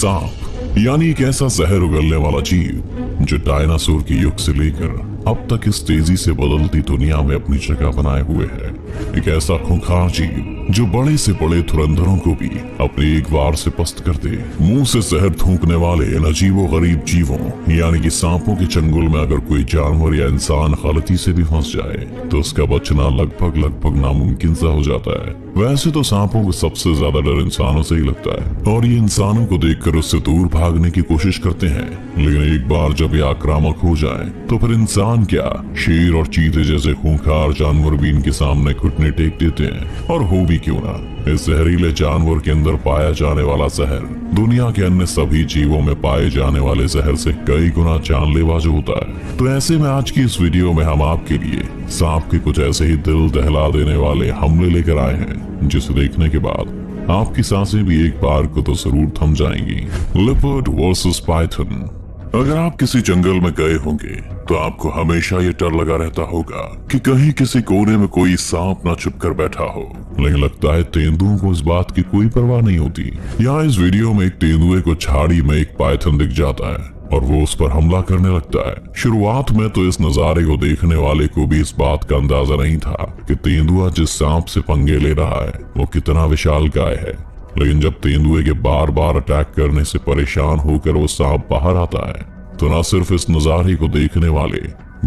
सांप यानी एक ऐसा जहर उगलने वाला जीव जो डायनासोर के युग से लेकर अब तक इस तेजी से बदलती दुनिया में अपनी जगह बनाए हुए है। एक ऐसा खूंखार जीव जो बड़े से बड़े धुरंधरों को भी अपने एक वार से पस्त कर दे। मुंह से जहर थूकने वाले इन अजीबो गरीब जीवों यानी कि सांपों के चंगुल में अगर कोई जानवर या इंसान गलती से भी फंस जाए तो उसका बचना लगभग नामुमकिन सा हो जाता है। वैसे तो सांपों को सबसे ज्यादा डर इंसानों से ही लगता है और ये इंसानों को देखकर उससे दूर भागने की कोशिश करते हैं, लेकिन एक बार जब ये आक्रामक हो जाए तो फिर इंसान क्या, शेर और चीते जैसे खूंखार जानवर भी इनके सामने घुटने टेक देते हैं। और हो भी क्यों ना, इस जहरीले जानवर के अंदर पाया जाने वाला जहर दुनिया के अन्य सभी जीवों में पाए जाने वाले जहर से कई गुना जानलेवा जो होता है। तो ऐसे में आज की इस वीडियो में हम आपके लिए सांप के कुछ ऐसे ही दिल दहला देने वाले हमले लेकर आए हैं जिसे देखने के बाद आपकी सांसें भी एक बार को तो जरूर थम जाएंगी। Leopard versus Python. अगर आप किसी जंगल में गए होंगे तो आपको हमेशा ये डर लगा रहता होगा कि कहीं किसी कोने में कोई सांप ना छुप कर बैठा हो, लेकिन लगता है तेंदुओं को इस बात की कोई परवाह नहीं होती। यहाँ इस वीडियो में एक तेंदुए को झाड़ी में एक पाइथन दिख जाता है और वो उस पर हमला करने लगता है। शुरुआत में तो इस नजारे को देखने वाले को भी इस बात का अंदाजा नहीं था कि तेंदुआ जिस सांप से पंगे ले रहा है वो कितना विशालकाय है, लेकिन जब तेंदुए के बार बार अटैक करने से परेशान होकर वो सांप बाहर आता है तो न सिर्फ इस नजारे को देखने वाले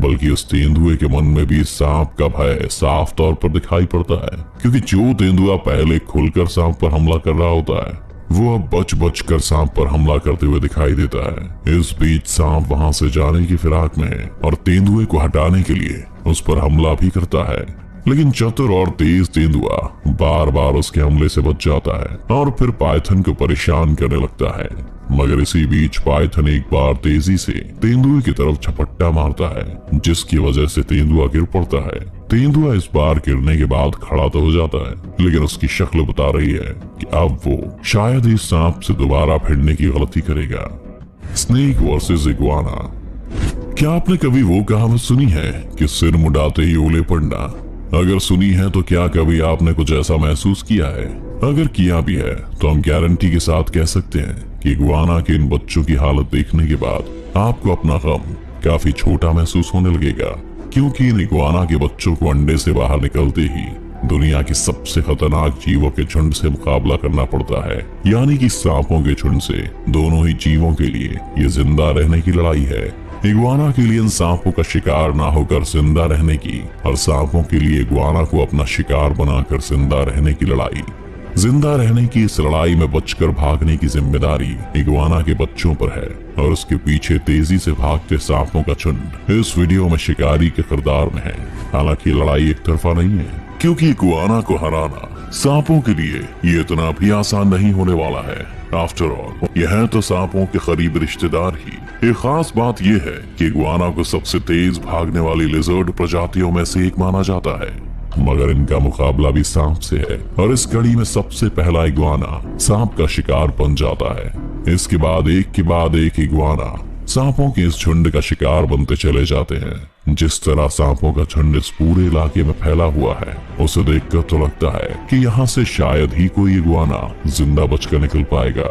बल्कि उस तेंदुए के मन में भी सांप का भय साफ तौर पर दिखाई पड़ता है, क्योंकि जो तेंदुआ पहले खुलकर सांप पर हमला कर रहा होता है वो अब बच कर सांप पर हमला करते हुए दिखाई देता है। इस बीच सांप वहां से जाने की फिराक में है और तेंदुए को हटाने के लिए उस पर हमला भी करता है, लेकिन चतुर और तेज तेंदुआ बार बार उसके हमले से बच जाता है और फिर पाइथन को परेशान करने लगता है। मगर इसी बीच पाइथन एक बार तेजी से तेंदुए की तरफ झपट्टा मारता है जिसकी वजह से तेंदुआ गिर पड़ता है। तेंदुआ इस बार गिरने के बाद खड़ा तो हो जाता है, लेकिन उसकी शक्ल बता रही है कि अब वो शायद इस सांप से दोबारा भिड़ने की गलती करेगा। Snake versus iguana. क्या आपने कभी वो कहावत सुनी है कि सिर मुड़ाते ही ओले पड़ना? अगर सुनी है तो क्या कभी आपने कुछ ऐसा महसूस किया है? अगर किया भी है तो हम गारंटी के साथ कह सकते हैं कि इग्वाना के इन बच्चों की हालत देखने के बाद आपको अपना गम काफी छोटा महसूस होने लगेगा, क्योंकि इन इग्वाना के बच्चों को अंडे से बाहर निकलते ही दुनिया के सबसे खतरनाक जीवों के झुंड से मुकाबला करना पड़ता है, यानी कि सांपों के झुंड से। दोनों ही जीवों के लिए ये जिंदा रहने की लड़ाई है। इग्वाना के लिए इन सांपों का शिकार ना होकर जिंदा रहने की और सांपों के लिए इग्वाना को अपना शिकार बनाकर जिंदा रहने की लड़ाई। जिंदा रहने की इस लड़ाई में बचकर भागने की जिम्मेदारी इग्वाना के बच्चों पर है और उसके पीछे तेजी से भागते सांपों का झुंड इस वीडियो में शिकारी के किरदार में है। हालांकि लड़ाई एक तरफा नहीं है, क्योंकि इग्वाना को हराना सांपों के लिए ये इतना भी आसान नहीं होने वाला है। आफ्टर ऑल ये है तो सांपों के करीबी रिश्तेदार ही। एक खास बात यह है कि इग्वाना को सबसे तेज भागने वाली लिजर्ड प्रजातियों में से एक माना जाता है, मगर इनका मुकाबला भी सांप से है और इस कड़ी में सबसे पहला इग्वाना सांप का शिकार बन जाता है। इसके बाद एक इग्वाना सांपों के इस झुंड का शिकार बनते चले जाते हैं। जिस तरह सांपों का झुंड इस पूरे इलाके में फैला हुआ है उसे देखकर तो लगता है कि यहाँ से शायद ही कोई इग्वाना जिंदा बचकर निकल पाएगा,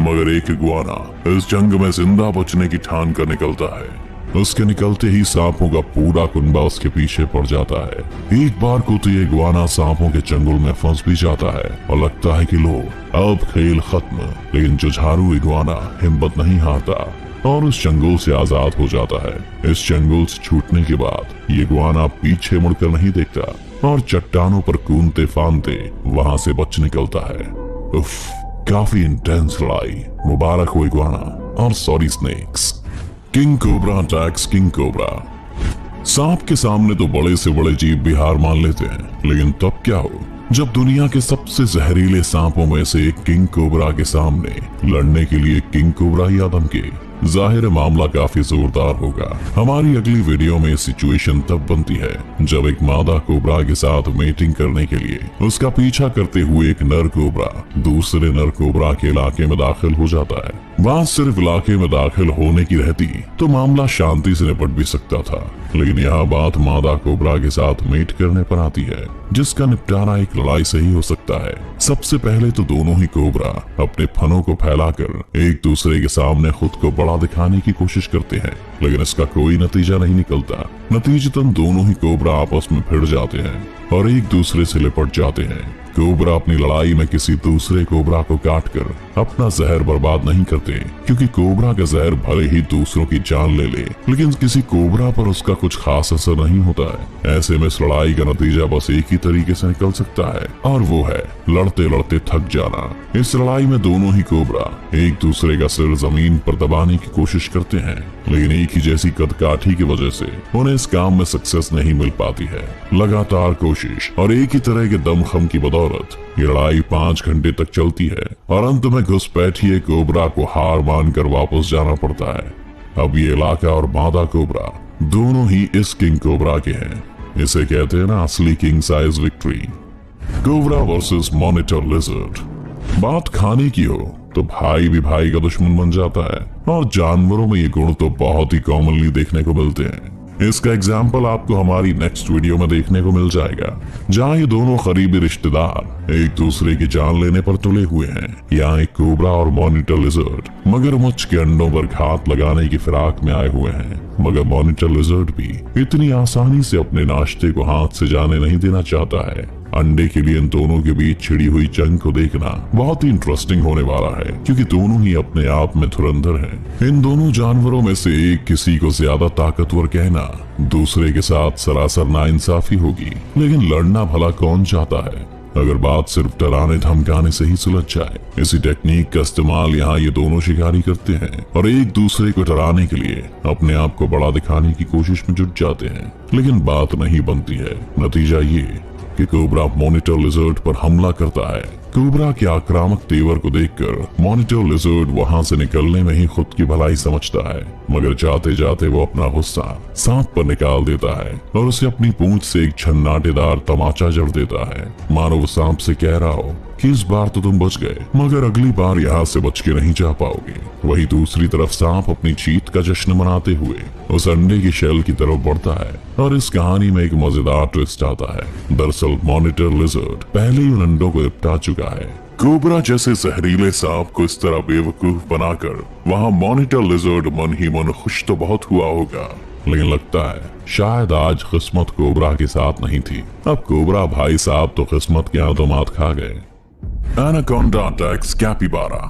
मगर एक इग्वाना इस जंग में जिंदा बचने की ठान कर निकलता है। उसके निकलते ही सांपों का पूरा कुनबा उसके पीछे पड़ जाता है। एक बार को तो ये इग्वाना सांपों के चंगुल में फंस भी जाता है और लगता है कि लो अब खेल खत्म, लेकिन जुझारू इग्वाना हिम्मत नहीं हारता और उस चंगुल से आजाद हो जाता है। इस चंगुल से छूटने के बाद ये इग्वाना पीछे मुड़कर नहीं देखता और चट्टानों पर कूदते फांदते वहां से बच निकलता है। उफ, काफी इंटेंस लड़ाई। मुबारक हो इग्वाना और sorry snakes. King cobra attacks king cobra. सांप के सामने तो बड़े से बड़े जीव भी हार मान लेते हैं, लेकिन तब क्या हो जब दुनिया के सबसे जहरीले सांपों में से एक किंग कोबरा के सामने लड़ने के लिए किंग कोबरा ही आदम के। जाहिर मामला काफी जोरदार होगा। हमारी अगली वीडियो में सिचुएशन तब बनती है जब एक मादा कोबरा के साथ मेटिंग करने के लिए उसका पीछा करते हुए एक नर कोबरा दूसरे नर कोबरा के इलाके में दाखिल हो जाता है। बात सिर्फ इलाके में दाखिल होने की रहती तो मामला शांति से निपट भी सकता था, लेकिन यहाँ बात मादा कोबरा के साथ मेट करने पर आती है, जिसका निपटारा एक लड़ाई से ही हो सकता है। सबसे पहले तो दोनों ही कोबरा अपने फनों को फैलाकर एक दूसरे के सामने खुद को बड़ा दिखाने की कोशिश करते हैं, लेकिन इसका कोई नतीजा नहीं निकलता। नतीजतन दोनों ही कोबरा आपस में भिड़ जाते हैं और एक दूसरे से लिपट जाते हैं। कोबरा अपनी लड़ाई में किसी दूसरे कोबरा को काटकर अपना जहर बर्बाद नहीं करते, क्योंकि कोबरा का जहर भले ही दूसरों की जान ले लेकिन किसी कोबरा पर उसका कुछ खास असर नहीं होता है। ऐसे में इस लड़ाई का नतीजा बस एक ही तरीके से निकल सकता है, और वो है लड़ते लड़ते थक जाना। इस लड़ाई में दोनों ही कोबरा एक दूसरे का सिर जमीन पर दबाने की कोशिश करते हैं, लेकिन एक ही जैसी कदकाठी की वजह से उन्हें इस काम में सक्सेस नहीं मिल पाती है। लगातार कोशिश और एक ही तरह के दमखम की बदौलत ये लड़ाई 5 घंटे तक चलती है और अंत में घुसपैठिए कोबरा को हार मानकर वापस जाना पड़ता है। अब ये इलाका और मादा कोबरा दोनों ही इस किंग कोबरा के हैं। इसे कहते हैं ना असली king size victory. Cobra versus monitor lizard. बात खाने की हो तो भाई भी भाई का दुश्मन बन जाता है, और जानवरों में ये गुण तो बहुत ही कॉमनली देखने को मिलते हैं। इसका एग्जाम्पल आपको हमारी नेक्स्ट वीडियो में देखने को मिल जाएगा, जहाँ ये दोनों करीबी रिश्तेदार एक दूसरे की जान लेने पर तुले हुए हैं। यहाँ एक कोबरा और मॉनिटर लिजर्ड मगरमच्छ के अंडों पर घात लगाने की फिराक में आए हुए हैं, मगर मॉनिटर लिजर्ड भी इतनी आसानी से अपने नाश्ते को हाथ से जाने नहीं देना चाहता है। अंडे के लिए इन दोनों के बीच छिड़ी हुई जंग को देखना बहुत ही इंटरेस्टिंग होने वाला है, क्योंकि दोनों ही अपने आप में धुरंधर हैं। इन दोनों जानवरों में से एक किसी को ज्यादा ताकतवर कहना दूसरे के साथ सरासर नाइंसाफी होगी, लेकिन लड़ना भला कौन चाहता है अगर बात सिर्फ डराने धमकाने से ही सुलझ जाए। इसी टेक्निक का इस्तेमाल यहाँ ये दोनों शिकारी करते हैं और एक दूसरे को डराने के लिए अपने आप को बड़ा दिखाने की कोशिश में जुट जाते हैं, लेकिन बात नहीं बनती है। नतीजा ये कि कोबरा मॉनिटर लिजर्ड पर हमला करता है। कोबरा के आक्रामक तेवर को देखकर मॉनिटर लिजर्ड वहां से निकलने में ही खुद की भलाई समझता है, मगर जाते जाते वो अपना गुस्सा सांप पर निकाल देता है और उसे अपनी पूंछ से एक छन्नाटेदार तमाचा जड़ देता है, मानो वो सांप से कह रहा हो कि इस बार तो तुम बच गए, मगर अगली बार यहाँ से बच के नहीं जा पाओगे। वही दूसरी तरफ सांप अपनी जीत का जश्न मनाते हुए उस अंडे की शेल की तरफ बढ़ता है, और इस कहानी में एक मजेदार ट्विस्ट आता है। दरअसल मॉनिटर लिजर्ड पहले ही उन अंडों को निपटा चुका है। कोबरा जैसे जहरीले सांप को इस तरह बेवकूफ बनाकर वहाँ मॉनिटर लिजर्ड मन ही मन खुश तो बहुत हुआ होगा, लेकिन लगता है शायद आज किस्मत कोबरा के साथ नहीं थी। अब कोबरा भाई साहब तो किस्मत के हाथों मात खा गए। Anaconda attacks capybara.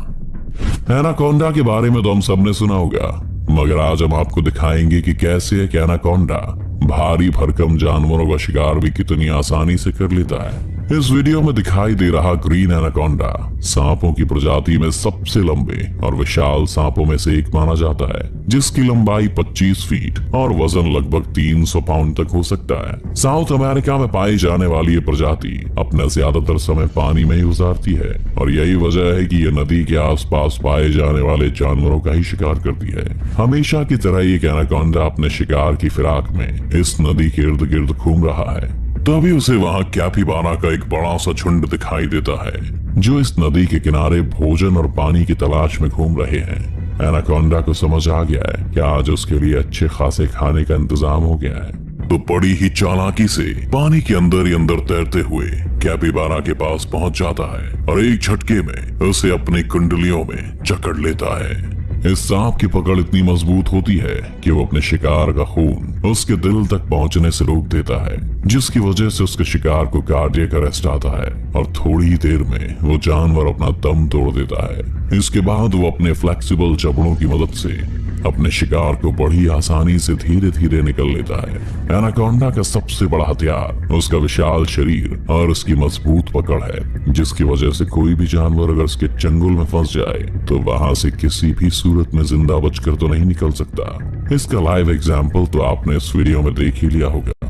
एनाकोंडा के बारे में तो हम सबने सुना होगा, मगर आज हम आपको दिखाएंगे कि कैसे एक एनाकोंडा भारी भरकम जानवरों का शिकार भी कितनी आसानी से कर लेता है। इस वीडियो में दिखाई दे रहा ग्रीन एनाकोंडा सांपों की प्रजाति में सबसे लंबे और विशाल सांपों में से एक माना जाता है, जिसकी लंबाई 25 फीट और वजन लगभग 300 पाउंड तक हो सकता है। साउथ अमेरिका में पाई जाने वाली ये प्रजाति अपना ज्यादातर समय पानी में ही गुजारती है, और यही वजह है कि ये नदी के आसपास पाए जाने वाले जानवरों का ही शिकार करती है। हमेशा की तरह ये एनाकोंडा अपने शिकार की फिराक में इस नदी के इर्द गिर्द घूम रहा है। तभी उसे वहाँ कैपिबारा का एक बड़ा सा झुंड दिखाई देता है, जो इस नदी के किनारे भोजन और पानी की तलाश में घूम रहे हैं। एनाकोंडा को समझ आ गया है कि आज उसके लिए अच्छे खासे खाने का इंतजाम हो गया है, तो बड़ी ही चालाकी से पानी के अंदर ही अंदर तैरते हुए कैपिबारा के पास पहुंच जाता है और एक झटके में उसे अपनी कुंडलियों में जकड़ लेता है। इस सांप की पकड़ इतनी मजबूत होती है कि वो अपने शिकार का खून उसके दिल तक पहुंचने से रोक देता है, जिसकी वजह से उसके शिकार को कार्डियक अरेस्ट आता है और थोड़ी ही देर में वो जानवर अपना दम तोड़ देता है। इसके बाद वो अपने फ्लेक्सिबल जबड़ों की मदद से अपने शिकार को बड़ी आसानी से धीरे धीरे निकल लेता है। एनाकोंडा का सबसे बड़ा हथियार उसका विशाल शरीर और उसकी मजबूत पकड़ है, जिसकी वजह से कोई भी जानवर अगर उसके चंगुल में फंस जाए तो वहां से किसी भी सूरत में जिंदा बचकर तो नहीं निकल सकता। इसका लाइव एग्जाम्पल तो आपने इस वीडियो में देख ही लिया होगा।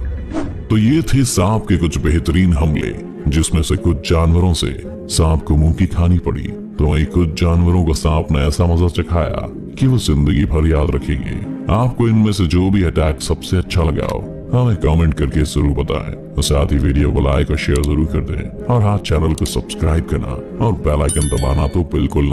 तो ये थे सांप के कुछ बेहतरीन हमले, जिसमें से कुछ जानवरों से सांप को मुंह की खानी पड़ी, तो वहीं कुछ जानवरों को सांप ने ऐसा मजा चखाया कि वो जिंदगी भर याद रखेंगे। आपको इनमें से जो भी अटैक सबसे अच्छा लगा हो हमें कमेंट करके जरूर बताएं, और साथ ही वीडियो को लाइक और शेयर जरूर कर दें, और हाँ, चैनल को सब्सक्राइब करना और बेल आइकन दबाना तो बिल्कुल